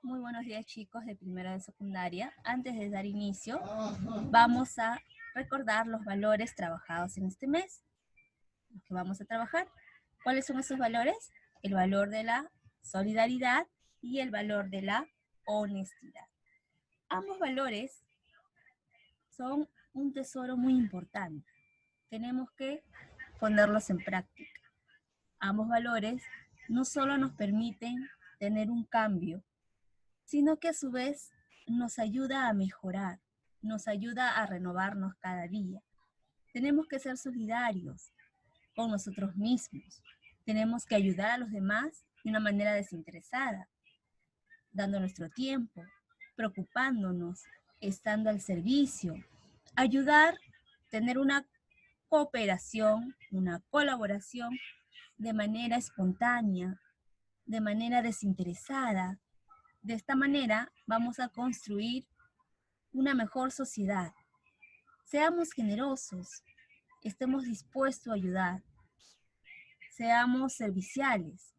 Muy buenos días, chicos de primero de secundaria. Antes de dar inicio, vamos a recordar los valores trabajados en este mes, los que vamos a trabajar. ¿Cuáles son esos valores? El valor de la solidaridad y el valor de la honestidad. Ambos valores son un tesoro muy importante. Tenemos que ponerlos en práctica. Ambos valores no solo nos permiten tener un cambio, sino que a su vez nos ayuda a mejorar, nos ayuda a renovarnos cada día. Tenemos que ser solidarios con nosotros mismos. Tenemos que ayudar a los demás de una manera desinteresada, dando nuestro tiempo, preocupándonos, estando al servicio. Ayudar, tener una cooperación, una colaboración de manera espontánea, de manera desinteresada. De esta manera vamos a construir una mejor sociedad. Seamos generosos, estemos dispuestos a ayudar, seamos serviciales,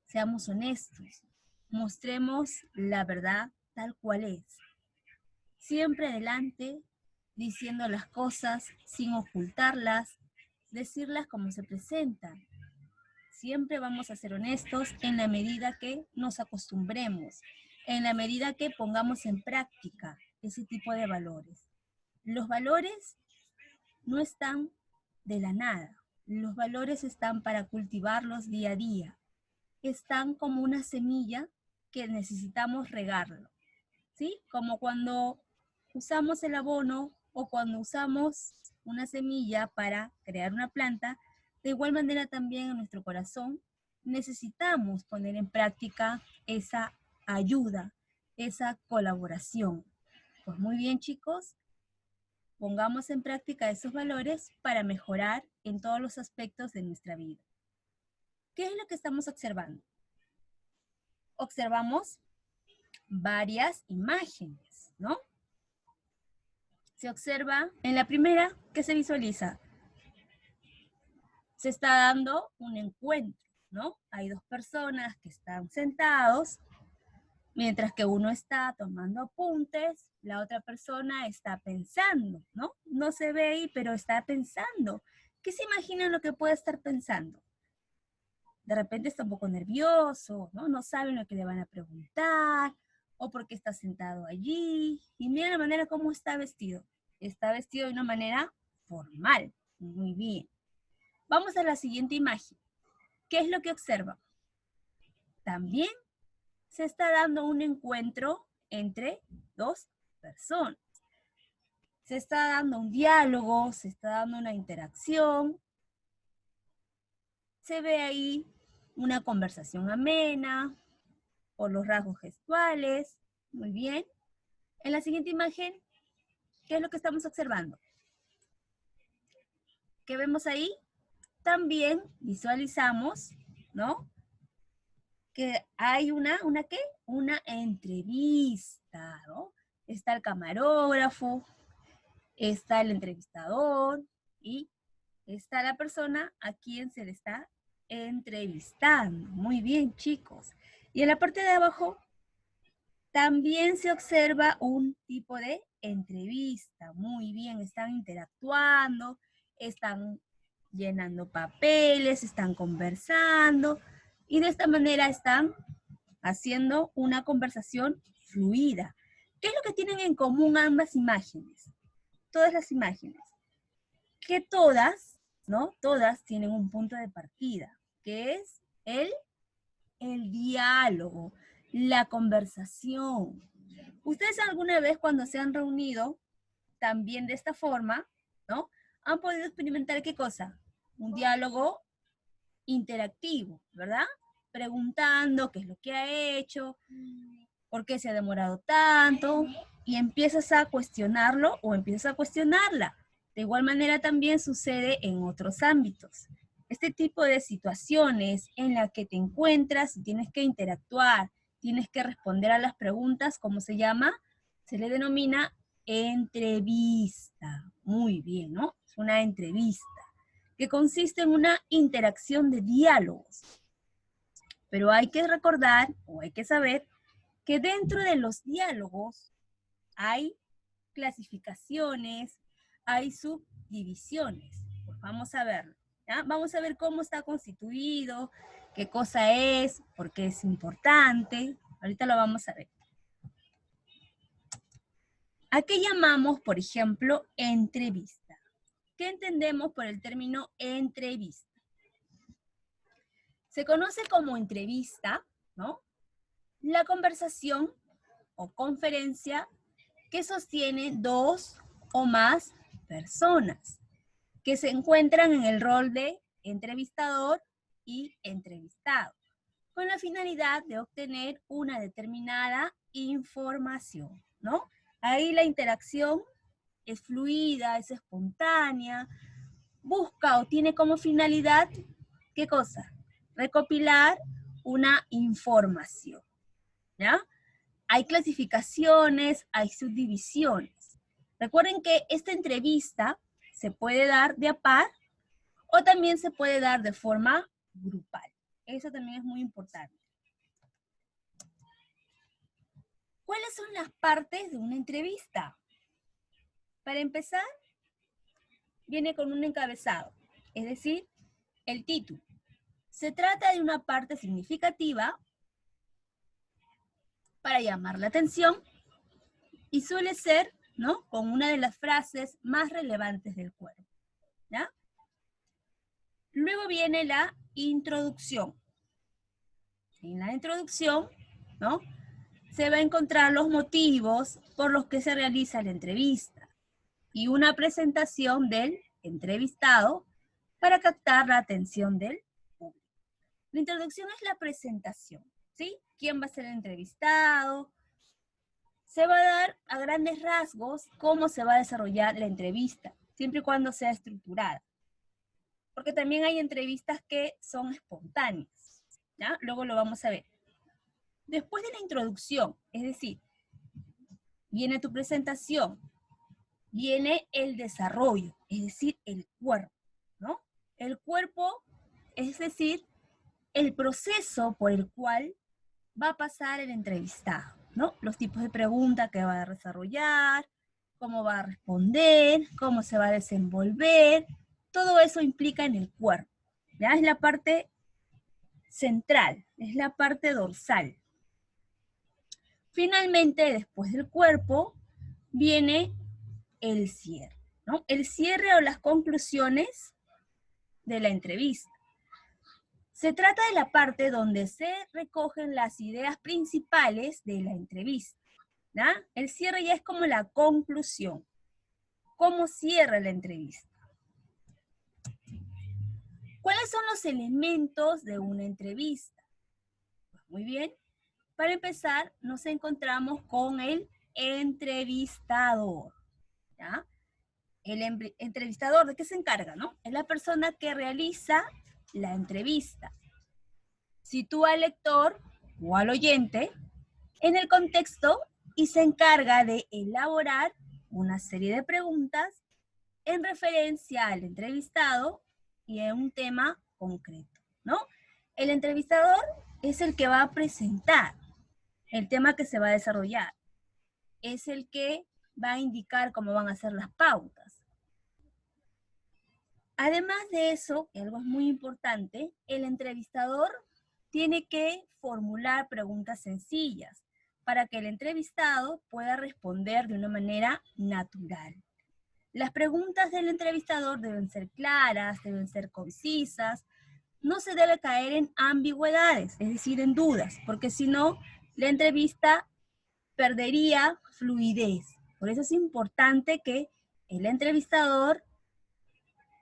seamos honestos, mostremos la verdad tal cual es. Siempre adelante, diciendo las cosas sin ocultarlas, decirlas como se presentan. Siempre vamos a ser honestos en la medida que nos acostumbremos, en la medida que pongamos en práctica ese tipo de valores. Los valores no están de la nada. Los valores están para cultivarlos día a día. Están como una semilla que necesitamos regarlo, ¿sí? Como cuando usamos el abono o cuando usamos una semilla para crear una planta, de igual manera también en nuestro corazón necesitamos poner en práctica esa ayuda, esa colaboración. Pues muy bien, chicos, pongamos en práctica esos valores para mejorar en todos los aspectos de nuestra vida. ¿Qué es lo que estamos observando? Observamos varias imágenes, ¿no? Se observa en la primera, ¿qué se visualiza? Se está dando un encuentro, ¿no? Hay dos personas que están sentados, mientras que uno está tomando apuntes, la otra persona está pensando, ¿no? No se ve ahí, pero está pensando. ¿Qué se imaginan lo que puede estar pensando? De repente está un poco nervioso, ¿no? No saben lo que le van a preguntar, o porque está sentado allí. Y mira la manera como está vestido. Está vestido de una manera formal. Muy bien. Vamos a la siguiente imagen. ¿Qué es lo que observa? También se está dando un encuentro entre dos personas. Se está dando un diálogo, se está dando una interacción. Se ve ahí una conversación amena, por los rasgos gestuales. Muy bien. En la siguiente imagen, ¿qué es lo que estamos observando? ¿Qué vemos ahí? También visualizamos, ¿no? Que hay ¿qué? Una entrevista, ¿no? Está el camarógrafo, está el entrevistador y está la persona a quien se le está entrevistando. Muy bien, chicos. Y en la parte de abajo también se observa un tipo de entrevista. Muy bien, están interactuando, están llenando papeles, están conversando y de esta manera están haciendo una conversación fluida. ¿Qué es lo que tienen en común ambas imágenes? Todas las imágenes. Que todas, ¿no? Todas tienen un punto de partida, que es el diálogo, la conversación. ¿Ustedes alguna vez cuando se han reunido también de esta forma, ¿no? Han podido experimentar qué cosa? Un diálogo interactivo, ¿verdad? Preguntando qué es lo que ha hecho, por qué se ha demorado tanto, y empiezas a cuestionarlo o empiezas a cuestionarla. De igual manera también sucede en otros ámbitos. Este tipo de situaciones en la que te encuentras y tienes que interactuar, tienes que responder a las preguntas, ¿cómo se llama? Se le denomina entrevista. Muy bien, ¿no? Es una entrevista que consiste en una interacción de diálogos. Pero hay que recordar o hay que saber que dentro de los diálogos hay clasificaciones, hay subdivisiones. Pues vamos a verlo, ¿ya? Vamos a ver cómo está constituido, qué cosa es, por qué es importante. Ahorita lo vamos a ver. ¿A qué llamamos, por ejemplo, entrevista? ¿Qué entendemos por el término entrevista? Se conoce como entrevista, ¿no? La conversación o conferencia que sostiene dos o más personas que se encuentran en el rol de entrevistador y entrevistado, con la finalidad de obtener una determinada información, ¿no? Ahí la interacción es fluida, es espontánea, busca o tiene como finalidad, ¿qué cosa? Recopilar una información, ¿ya? Hay clasificaciones, hay subdivisiones. Recuerden que esta entrevista se puede dar de a par o también se puede dar de forma grupal. Eso también es muy importante. ¿Cuáles son las partes de una entrevista? Para empezar, viene con un encabezado, es decir, el título. Se trata de una parte significativa para llamar la atención y suele ser, ¿no?, con una de las frases más relevantes del cuerpo, ¿ya? Luego viene la introducción. En la introducción, ¿no?, se va a encontrar los motivos por los que se realiza la entrevista y una presentación del entrevistado para captar la atención del público. La introducción es la presentación, ¿sí? ¿Quién va a ser el entrevistado? Se va a dar a grandes rasgos cómo se va a desarrollar la entrevista, siempre y cuando sea estructurada. Porque también hay entrevistas que son espontáneas, ¿ya? Luego lo vamos a ver. Después de la introducción, es decir, viene tu presentación, viene el desarrollo, es decir, el cuerpo, ¿no? El cuerpo, es decir, el proceso por el cual va a pasar el entrevistado, ¿no? Los tipos de preguntas que va a desarrollar, cómo va a responder, cómo se va a desenvolver, todo eso implica en el cuerpo, ¿ya? Es la parte central, es la parte dorsal. Finalmente, después del cuerpo, viene el cierre, ¿no? El cierre o las conclusiones de la entrevista. Se trata de la parte donde se recogen las ideas principales de la entrevista, ¿ya? El cierre ya es como la conclusión. ¿Cómo cierra la entrevista? ¿Cuáles son los elementos de una entrevista? Pues muy bien. Para empezar, nos encontramos con el entrevistador, ¿ya? El entrevistador, ¿de qué se encarga, no? Es la persona que realiza la entrevista. Sitúa al lector o al oyente en el contexto y se encarga de elaborar una serie de preguntas en referencia al entrevistado y en un tema concreto, ¿no? El entrevistador es el que va a presentar el tema que se va a desarrollar. Es el que va a indicar cómo van a ser las pautas. Además de eso, y algo muy importante, el entrevistador tiene que formular preguntas sencillas para que el entrevistado pueda responder de una manera natural. Las preguntas del entrevistador deben ser claras, deben ser concisas, no se debe caer en ambigüedades, es decir, en dudas, porque si no, la entrevista perdería fluidez. Por eso es importante que el entrevistador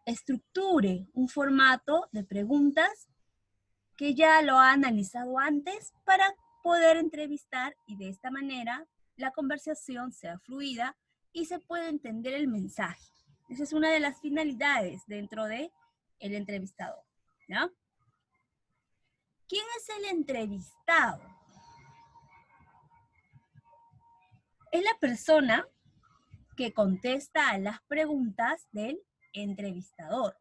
estructure un formato de preguntas que ya lo ha analizado antes para poder entrevistar y de esta manera la conversación sea fluida y se pueda entender el mensaje. Esa es una de las finalidades dentro de el entrevistador, ¿ya? ¿Quién es el entrevistado? Es la persona que contesta a las preguntas del entrevistador.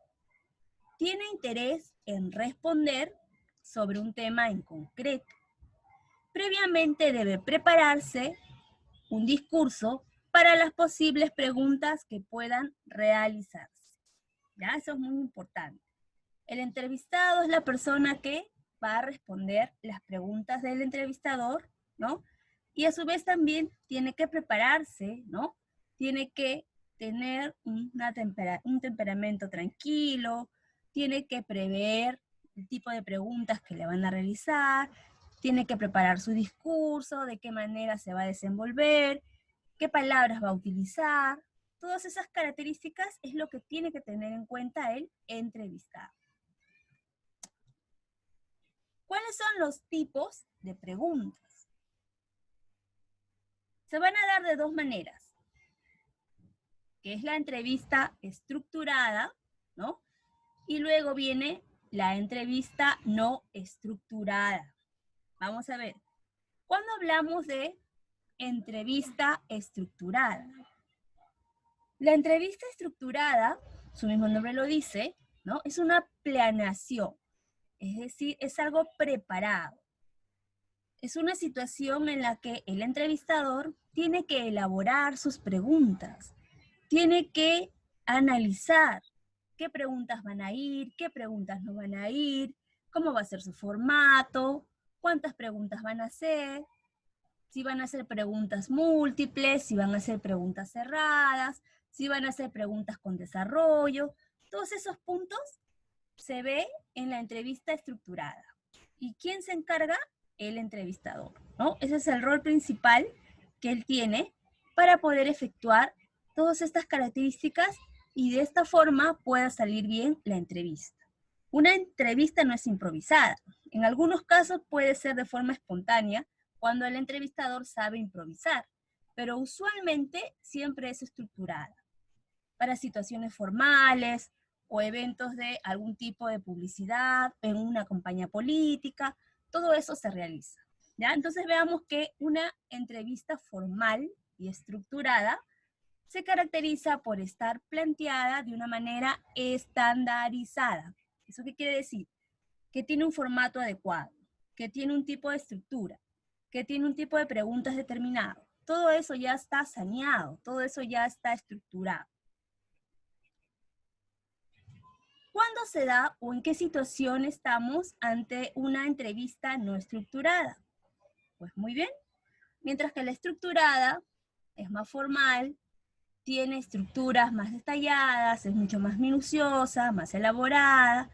Tiene interés en responder sobre un tema en concreto. previamente debe prepararse un discurso para las posibles preguntas que puedan realizarse. ¿Ya? Eso es muy importante. El entrevistado es la persona que va a responder las preguntas del entrevistador, ¿no? Y a su vez también tiene que prepararse, ¿no? Tiene que tener un temperamento tranquilo, tiene que prever el tipo de preguntas que le van a realizar, tiene que preparar su discurso, de qué manera se va a desenvolver, qué palabras va a utilizar. Todas esas características es lo que tiene que tener en cuenta el entrevistado. ¿Cuáles son los tipos de preguntas? Se van a dar de dos maneras, que es la entrevista estructurada, ¿no? Y luego viene la entrevista no estructurada. Vamos a ver, ¿cuándo hablamos de entrevista estructurada? La entrevista estructurada, su mismo nombre lo dice, ¿no? Es una planeación, es decir, es algo preparado. Es una situación en la que el entrevistador tiene que elaborar sus preguntas, tiene que analizar qué preguntas van a ir, qué preguntas no van a ir, cómo va a ser su formato, cuántas preguntas van a hacer, si van a hacer preguntas múltiples, si van a hacer preguntas cerradas, si van a hacer preguntas con desarrollo. Todos esos puntos se ve en la entrevista estructurada. ¿Y quién se encarga? El entrevistador, ¿no? Ese es el rol principal que él tiene para poder efectuar todas estas características y de esta forma pueda salir bien la entrevista. Una entrevista no es improvisada. En algunos casos puede ser de forma espontánea cuando el entrevistador sabe improvisar, pero usualmente siempre es estructurada. Para situaciones formales o eventos de algún tipo de publicidad, en una campaña política, todo eso se realiza. ¿Ya? Entonces veamos que una entrevista formal y estructurada se caracteriza por estar planteada de una manera estandarizada. ¿Eso qué quiere decir? Que tiene un formato adecuado, que tiene un tipo de estructura, que tiene un tipo de preguntas determinado. Todo eso ya está saneado, todo eso ya está estructurado. ¿Cuándo se da o en qué situación estamos ante una entrevista no estructurada? Pues muy bien, mientras que la estructurada es más formal, tiene estructuras más detalladas, es mucho más minuciosa, más elaborada.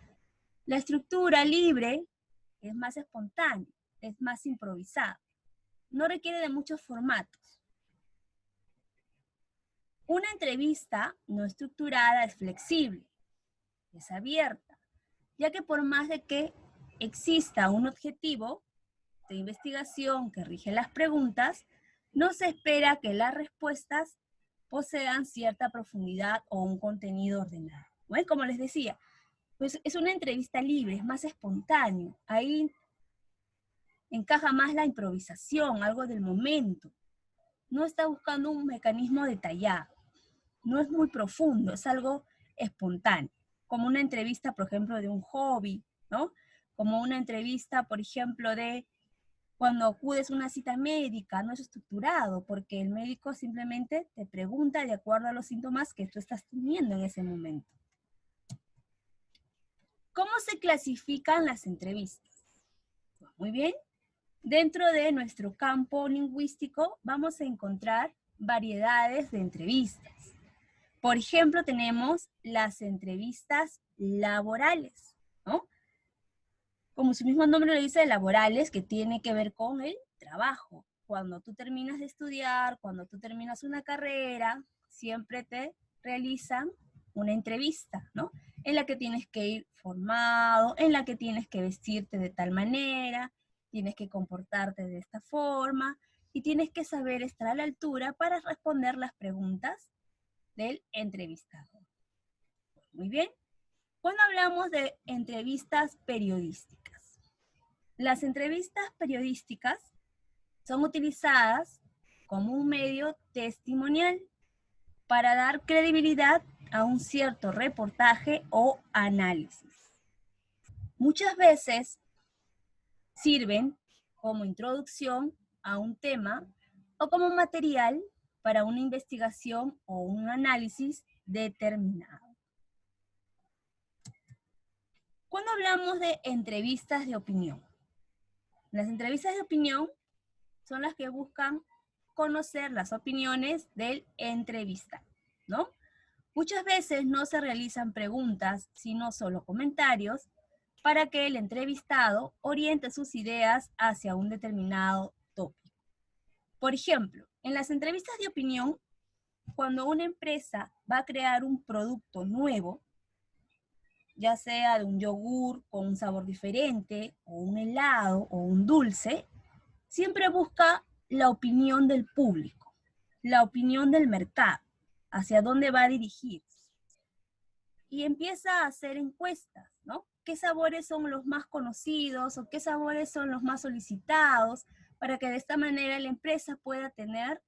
La estructura libre es más espontánea, es más improvisada, no requiere de muchos formatos. Una entrevista no estructurada es flexible, es abierta, ya que por más de que exista un objetivo de investigación que rige las preguntas, no se espera que las respuestas posean cierta profundidad o un contenido ordenado. ¿No? Como les decía, pues es una entrevista libre, es más espontáneo. Ahí encaja más la improvisación, algo del momento. No está buscando un mecanismo detallado. No es muy profundo, es algo espontáneo. Como una entrevista, por ejemplo, de un hobby, ¿no? Como una entrevista, por ejemplo, de cuando acudes a una cita médica, no es estructurado, porque el médico simplemente te pregunta de acuerdo a los síntomas que tú estás teniendo en ese momento. ¿Cómo se clasifican las entrevistas? Pues muy bien. Dentro de nuestro campo lingüístico vamos a encontrar variedades de entrevistas. Por ejemplo, tenemos las entrevistas laborales, ¿no? Como su mismo nombre lo dice, laborales, que tiene que ver con el trabajo. Cuando tú terminas de estudiar, cuando tú terminas una carrera, siempre te realizan una entrevista, ¿no? En la que tienes que ir formado, en la que tienes que vestirte de tal manera, tienes que comportarte de esta forma y tienes que saber estar a la altura para responder las preguntas del entrevistador. Muy bien. Cuando hablamos de entrevistas periodísticas, las entrevistas periodísticas son utilizadas como un medio testimonial para dar credibilidad a un cierto reportaje o análisis. Muchas veces sirven como introducción a un tema o como material para una investigación o un análisis determinado. Cuando hablamos de entrevistas de opinión, las entrevistas de opinión son las que buscan conocer las opiniones del entrevistado, ¿no? Muchas veces no se realizan preguntas, sino solo comentarios, para que el entrevistado oriente sus ideas hacia un determinado tópico. Por ejemplo, en las entrevistas de opinión, cuando una empresa va a crear un producto nuevo, ya sea de un yogur con un sabor diferente, o un helado, o un dulce, siempre busca la opinión del público, la opinión del mercado, hacia dónde va a dirigirse. Y empieza a hacer encuestas, ¿no? ¿Qué sabores son los más conocidos o qué sabores son los más solicitados? Para que de esta manera la empresa pueda tener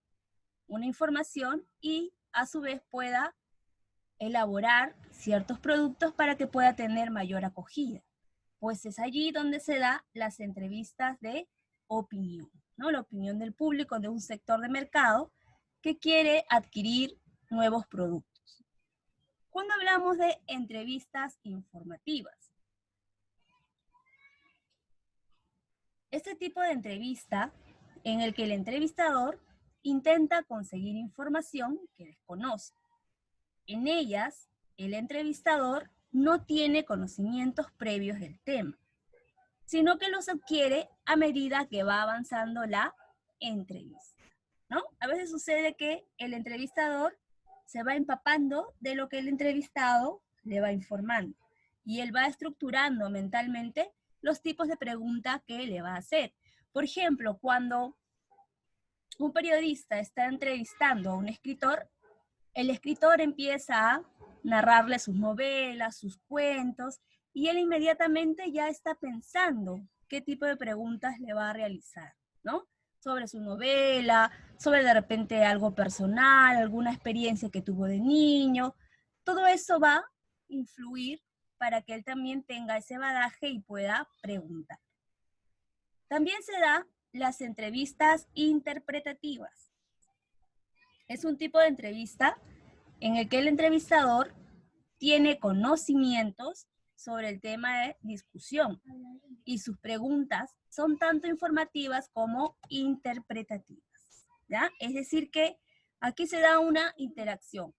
una información y a su vez pueda elaborar ciertos productos para que pueda tener mayor acogida. Pues es allí donde se da las entrevistas de opinión, ¿no? La opinión del público de un sector de mercado que quiere adquirir nuevos productos. Cuando hablamos de entrevistas informativas, este tipo de entrevista en el que el entrevistador intenta conseguir información que desconoce. En ellas, el entrevistador no tiene conocimientos previos del tema, sino que los adquiere a medida que va avanzando la entrevista, ¿no? A veces sucede que el entrevistador se va empapando de lo que el entrevistado le va informando y él va estructurando mentalmente los tipos de preguntas que le va a hacer. Por ejemplo, cuando un periodista está entrevistando a un escritor, el escritor empieza a narrarle sus novelas, sus cuentos, y él inmediatamente ya está pensando qué tipo de preguntas le va a realizar, ¿no? Sobre su novela, sobre de repente algo personal, alguna experiencia que tuvo de niño. Todo eso va a influir para que él también tenga ese bagaje y pueda preguntar. También se da las entrevistas interpretativas. Es un tipo de entrevista en el que el entrevistador tiene conocimientos sobre el tema de discusión y sus preguntas son tanto informativas como interpretativas, ¿ya? Es decir que aquí se da una interacción,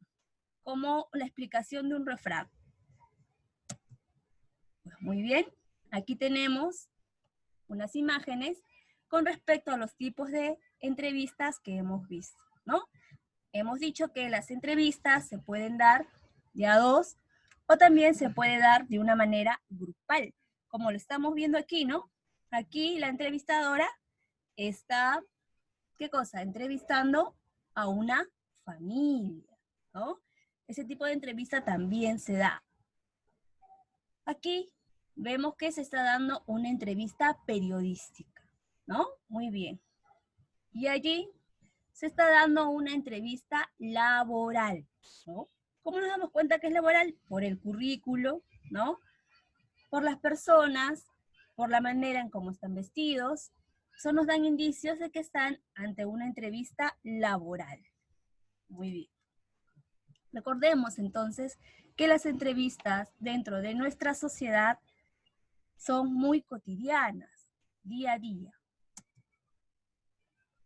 como la explicación de un refrán. Pues muy bien, aquí tenemos unas imágenes con respecto a los tipos de entrevistas que hemos visto, ¿no? Hemos dicho que las entrevistas se pueden dar de a dos o también se puede dar de una manera grupal, como lo estamos viendo aquí, ¿no? Aquí la entrevistadora está, ¿qué cosa? Entrevistando a una familia, ¿no? Ese tipo de entrevista también se da. Aquí vemos que se está dando una entrevista periodística, ¿no? Muy bien. Y allí se está dando una entrevista laboral, ¿no? ¿Cómo nos damos cuenta que es laboral? Por el currículo, ¿no? Por las personas, por la manera en cómo están vestidos. Eso nos dan indicios de que están ante una entrevista laboral. Muy bien. Recordemos entonces que las entrevistas dentro de nuestra sociedad son muy cotidianas, día a día.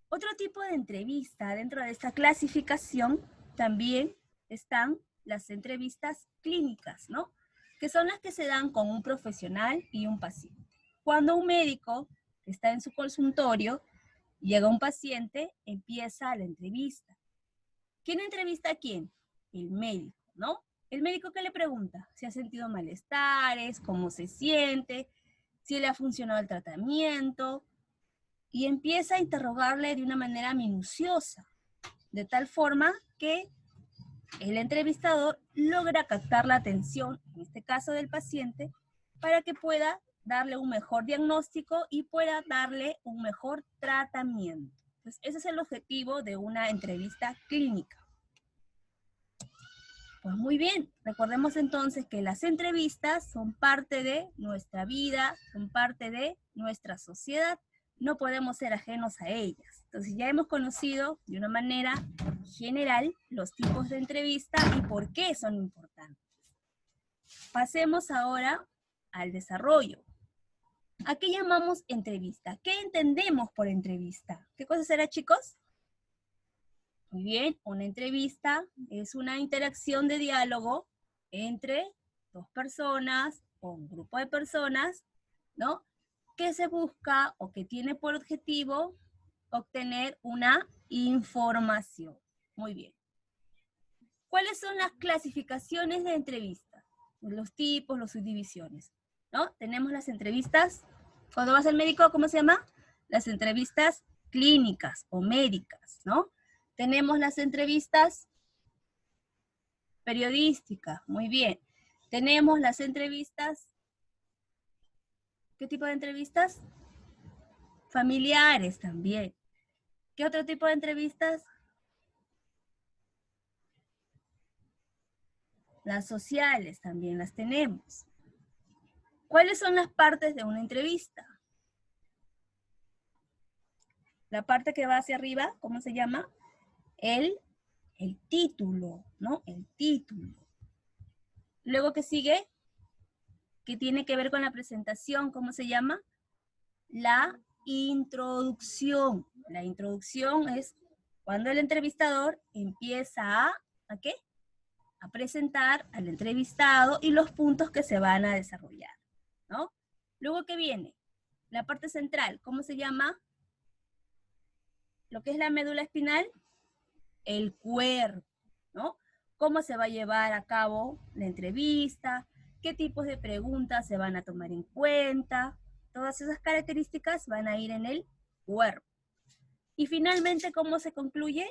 Otro tipo de entrevista dentro de esta clasificación también están las entrevistas clínicas, ¿no? Que son las que se dan con un profesional y un paciente. Cuando un médico está en su consultorio, llega un paciente, empieza la entrevista. ¿Quién entrevista a quién? El médico, ¿no? El médico que le pregunta si ha sentido malestares, cómo se siente, si le ha funcionado el tratamiento, y empieza a interrogarle de una manera minuciosa, de tal forma que el entrevistador logra captar la atención, en este caso del paciente, para que pueda darle un mejor diagnóstico y pueda darle un mejor tratamiento. Entonces, ese es el objetivo de una entrevista clínica. Pues muy bien, recordemos entonces que las entrevistas son parte de nuestra vida, son parte de nuestra sociedad, no podemos ser ajenos a ellas. Entonces ya hemos conocido de una manera general los tipos de entrevista y por qué son importantes. Pasemos ahora al desarrollo. ¿A qué llamamos entrevista? ¿Qué entendemos por entrevista? ¿Qué cosa será, chicos? Muy bien, una entrevista es una interacción de diálogo entre dos personas o un grupo de personas, ¿no? Que se busca o que tiene por objetivo obtener una información. Muy bien. ¿Cuáles son las clasificaciones de entrevistas? Los tipos, las subdivisiones, ¿no? Tenemos las entrevistas, cuando vas al médico, ¿cómo se llama? Las entrevistas clínicas o médicas, ¿no? Tenemos las entrevistas periodísticas, muy bien. Tenemos las entrevistas, ¿qué tipo de entrevistas? Familiares también. ¿Qué otro tipo de entrevistas? Las sociales también las tenemos. ¿Cuáles son las partes de una entrevista? La parte que va hacia arriba, ¿cómo se llama? El título, ¿no? El título. Luego, ¿qué sigue? ¿Qué tiene que ver con la presentación? ¿Cómo se llama? La introducción. La introducción es cuando el entrevistador empieza ¿a qué? A presentar al entrevistado y los puntos que se van a desarrollar, ¿no? Luego, ¿qué viene? La parte central, ¿cómo se llama? Lo que es la médula espinal, el cuerpo, ¿no? ¿Cómo se va a llevar a cabo la entrevista? ¿Qué tipos de preguntas se van a tomar en cuenta? Todas esas características van a ir en el cuerpo. Y finalmente, ¿cómo se concluye?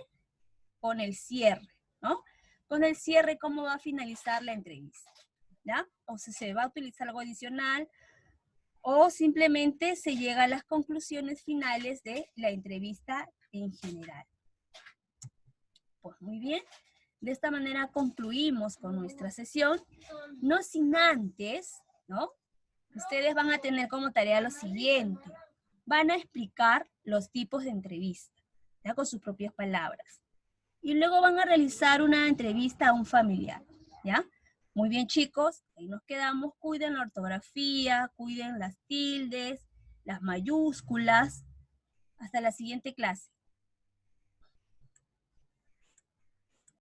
Con el cierre, ¿no? Con el cierre, ¿cómo va a finalizar la entrevista? ¿Ya? O si se va a utilizar algo adicional, o simplemente se llega a las conclusiones finales de la entrevista en general. Pues muy bien, de esta manera concluimos con nuestra sesión, no sin antes, ¿no? Ustedes van a tener como tarea lo siguiente, van a explicar los tipos de entrevista, ¿ya? Con sus propias palabras. Y luego van a realizar una entrevista a un familiar, ¿ya? Muy bien, chicos, ahí nos quedamos. Cuiden la ortografía, cuiden las tildes, las mayúsculas. Hasta la siguiente clase.